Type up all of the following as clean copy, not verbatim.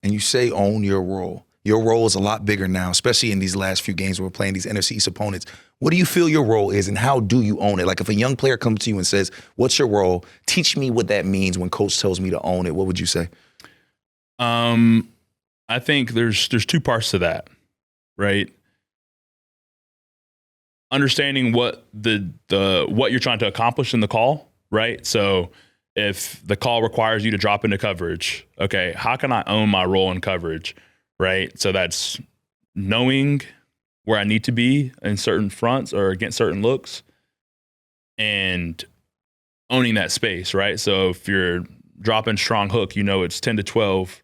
and you say own your role. Your role is a lot bigger now, especially in these last few games where we're playing these NFC East opponents. What do you feel your role is, and how do you own it? Like, if a young player comes to you and says, what's your role? Teach me what that means when coach tells me to own it. What would you say? I think there's two parts to that, right? Understanding what what you're trying to accomplish in the call, right? So if the call requires you to drop into coverage, okay, how can I own my role in coverage, right? So that's knowing where I need to be in certain fronts or against certain looks and owning that space, right? So if you're dropping strong hook, you know it's 10 to 12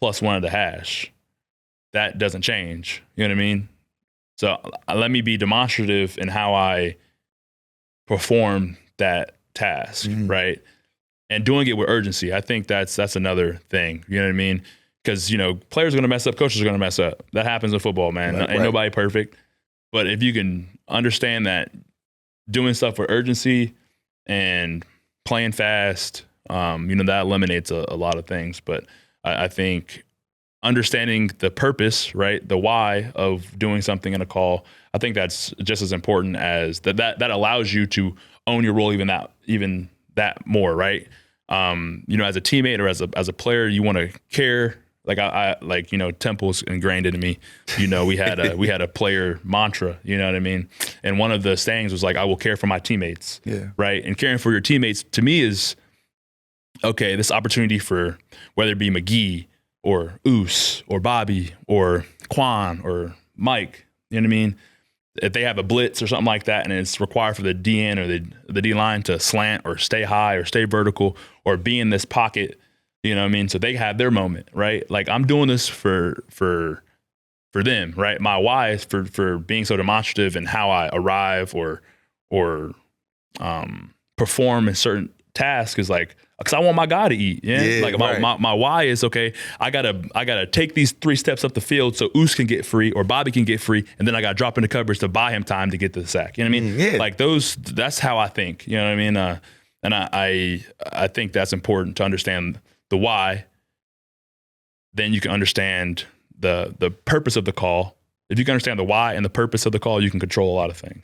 plus one of the hash. That doesn't change. You know what I mean? So let me be demonstrative in how I perform that task, right? And doing it with urgency. I think that's another thing. You know what I mean? Because, players are going to mess up. Coaches are going to mess up. That happens in football, man. Ain't nobody perfect. But if you can understand that doing stuff with urgency and playing fast, that eliminates a lot of things. But I think understanding the purpose, right, the why of doing something in a call, I think that's just as important as that allows you to own your role even that more, right? As a teammate or as a player, you want to care. Like I Temple's ingrained into me. We had a player mantra, you know what I mean? And one of the sayings was like, I will care for my teammates. Yeah. Right. And caring for your teammates to me is, okay, this opportunity for whether it be McGee or Oos or Bobby or Quan or Mike, you know what I mean? If they have a blitz or something like that and it's required for the DN or the D-line to slant or stay high or stay vertical or be in this pocket, you know what I mean? So they have their moment, right? Like, I'm doing this for them, right? My why is for being so demonstrative in how I arrive or perform in certain tasks is like, because I want my guy to eat. Yeah. Like my why is, okay, I gotta take these 3 steps up the field so Oos can get free or Bobby can get free, and then I gotta drop into coverage to buy him time to get to the sack. You know what I mean? Yeah. Like that's how I think. You know what I mean? And I think that's important to understand the why. Then you can understand the purpose of the call. If you can understand the why and the purpose of the call, you can control a lot of things.